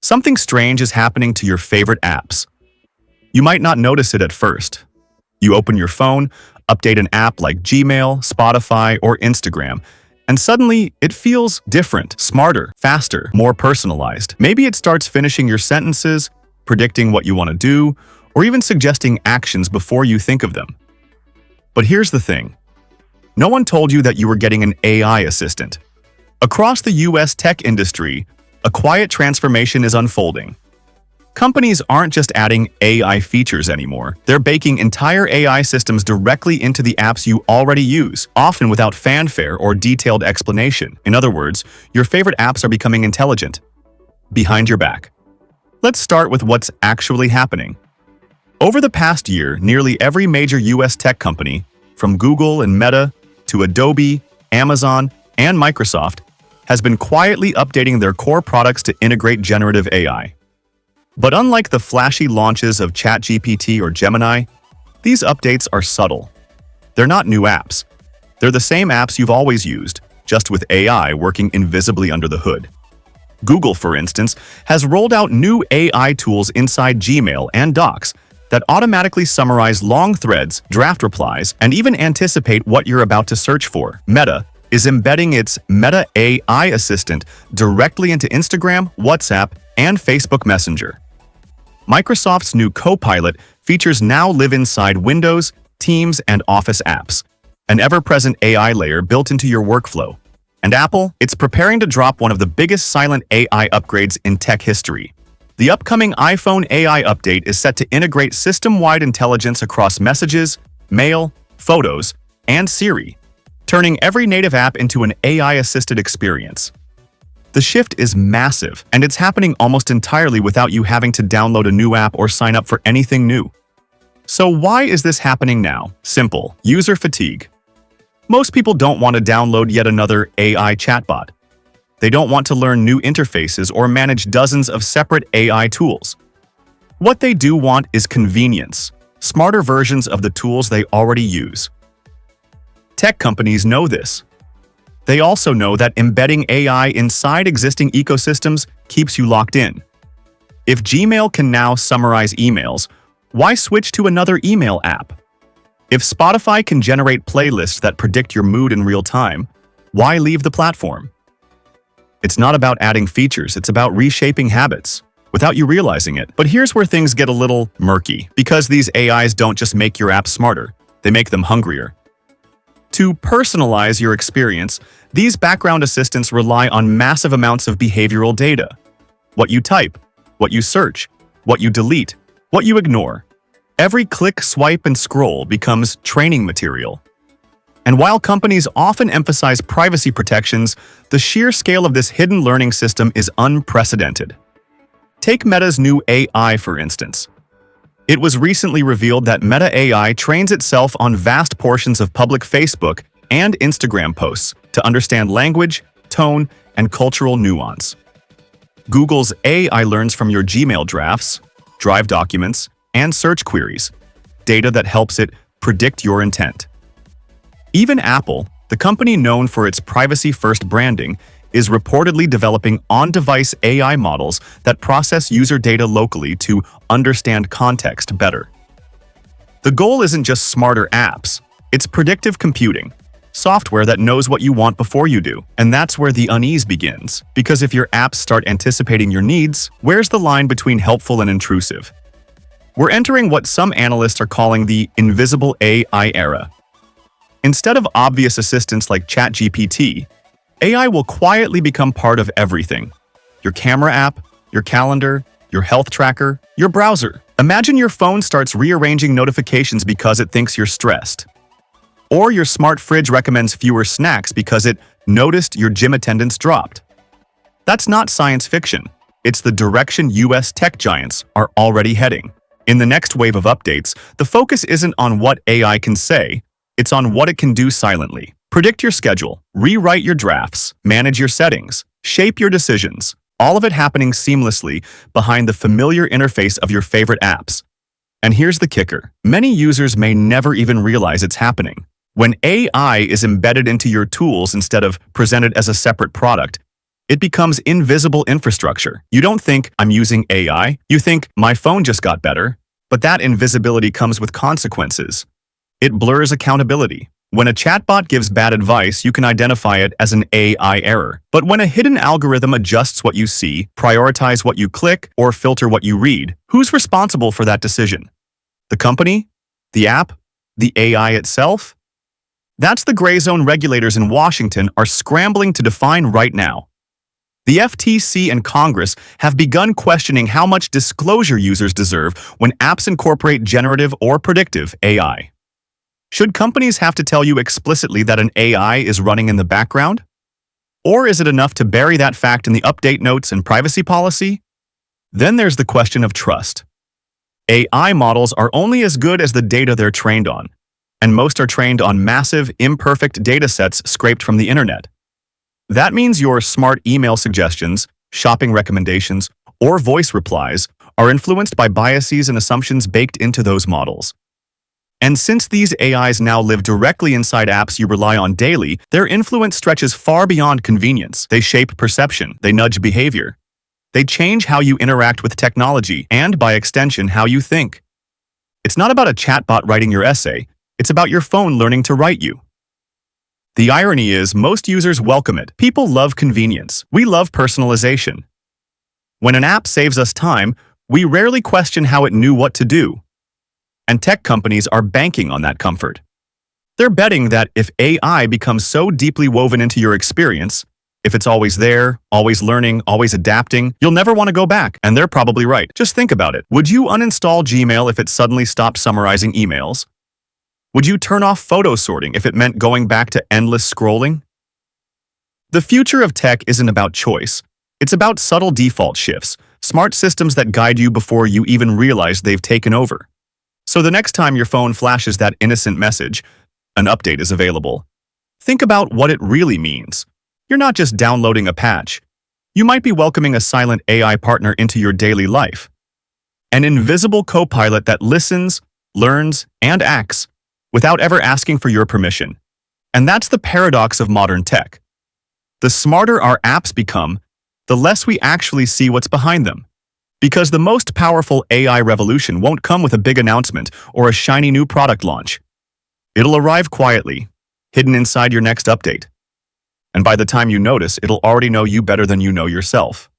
Something strange is happening to your favorite apps. You might not notice it at first. You open your phone, update an app like Gmail, Spotify, or Instagram, and suddenly it feels different, smarter, faster, more personalized. Maybe it starts finishing your sentences, predicting what you want to do, or even suggesting actions before you think of them. But here's the thing. No one told you that you were getting an AI assistant. Across the US tech industry, a quiet transformation is unfolding. Companies aren't just adding AI features anymore. They're baking entire AI systems directly into the apps you already use, often without fanfare or detailed explanation. In other words, your favorite apps are becoming intelligent, behind your back. Let's start with what's actually happening. Over the past year, nearly every major US tech company, from Google and Meta to Adobe, Amazon, and Microsoft, has been quietly updating their core products to integrate generative AI. But unlike the flashy launches of ChatGPT or Gemini, these updates are subtle. They're not new apps. They're the same apps you've always used, just with AI working invisibly under the hood. Google, for instance, has rolled out new AI tools inside Gmail and Docs that automatically summarize long threads, draft replies, and even anticipate what you're about to search for. Meta is embedding its Meta AI Assistant directly into Instagram, WhatsApp, and Facebook Messenger. Microsoft's new Copilot features now live inside Windows, Teams, and Office apps, an ever-present AI layer built into your workflow. And Apple, it's preparing to drop one of the biggest silent AI upgrades in tech history. The upcoming iPhone AI update is set to integrate system-wide intelligence across Messages, Mail, Photos, and Siri, turning every native app into an AI-assisted experience. The shift is massive, and it's happening almost entirely without you having to download a new app or sign up for anything new. So why is this happening now? Simple: user fatigue. Most people don't want to download yet another AI chatbot. They don't want to learn new interfaces or manage dozens of separate AI tools. What they do want is convenience, smarter versions of the tools they already use. Tech companies know this. They also know that embedding AI inside existing ecosystems keeps you locked in. If Gmail can now summarize emails, why switch to another email app? If Spotify can generate playlists that predict your mood in real time, why leave the platform? It's not about adding features, it's about reshaping habits, without you realizing it. But here's where things get a little murky, because these AIs don't just make your apps smarter, they make them hungrier. To personalize your experience, these background assistants rely on massive amounts of behavioral data. What you type, what you search, what you delete, what you ignore. Every click, swipe, and scroll becomes training material. And while companies often emphasize privacy protections, the sheer scale of this hidden learning system is unprecedented. Take Meta's new AI, for instance. It was recently revealed that Meta AI trains itself on vast portions of public Facebook and Instagram posts to understand language, tone, and cultural nuance. Google's AI learns from your Gmail drafts, Drive documents, and search queries, data that helps it predict your intent. Even Apple, the company known for its privacy-first branding, is reportedly developing on-device AI models that process user data locally to understand context better. The goal isn't just smarter apps, it's predictive computing, software that knows what you want before you do. And that's where the unease begins, because if your apps start anticipating your needs, where's the line between helpful and intrusive? We're entering what some analysts are calling the invisible AI era. Instead of obvious assistants like ChatGPT, AI will quietly become part of everything. Your camera app, your calendar, your health tracker, your browser. Imagine your phone starts rearranging notifications because it thinks you're stressed. Or your smart fridge recommends fewer snacks because it noticed your gym attendance dropped. That's not science fiction. It's the direction US tech giants are already heading. In the next wave of updates, the focus isn't on what AI can say, it's on what it can do silently. Predict your schedule, rewrite your drafts, manage your settings, shape your decisions, all of it happening seamlessly behind the familiar interface of your favorite apps. And here's the kicker. Many users may never even realize it's happening. When AI is embedded into your tools instead of presented as a separate product, It becomes invisible infrastructure. You don't think, I'm using AI. You think, my phone just got better. But that invisibility comes with consequences. It blurs accountability. When a chatbot gives bad advice, you can identify it as an AI error. But when a hidden algorithm adjusts what you see, prioritize what you click, or filter what you read, who's responsible for that decision? The company? The app? The AI itself? That's the gray zone regulators in Washington are scrambling to define right now. The FTC and Congress have begun questioning how much disclosure users deserve when apps incorporate generative or predictive AI. Should companies have to tell you explicitly that an AI is running in the background? Or is it enough to bury that fact in the update notes and privacy policy? Then there's the question of trust. AI models are only as good as the data they're trained on, and most are trained on massive, imperfect datasets scraped from the internet. That means your smart email suggestions, shopping recommendations, or voice replies are influenced by biases and assumptions baked into those models. And since these AIs now live directly inside apps you rely on daily, their influence stretches far beyond convenience. They shape perception, they nudge behavior. They change how you interact with technology and, by extension, how you think. It's not about a chatbot writing your essay, it's about your phone learning to write you. The irony is, most users welcome it. People love convenience. We love personalization. When an app saves us time, we rarely question how it knew what to do. And tech companies are banking on that comfort. They're betting that if AI becomes so deeply woven into your experience, if it's always there, always learning, always adapting, you'll never want to go back. And they're probably right. Just think about it. Would you uninstall Gmail if it suddenly stopped summarizing emails? Would you turn off photo sorting if it meant going back to endless scrolling? The future of tech isn't about choice. It's about subtle default shifts, smart systems that guide you before you even realize they've taken over. So the next time your phone flashes that innocent message, an update is available, think about what it really means. You're not just downloading a patch. You might be welcoming a silent AI partner into your daily life. An invisible co-pilot that listens, learns, and acts without ever asking for your permission. And that's the paradox of modern tech. The smarter our apps become, the less we actually see what's behind them. Because the most powerful AI revolution won't come with a big announcement or a shiny new product launch. It'll arrive quietly, hidden inside your next update. And by the time you notice, it'll already know you better than you know yourself.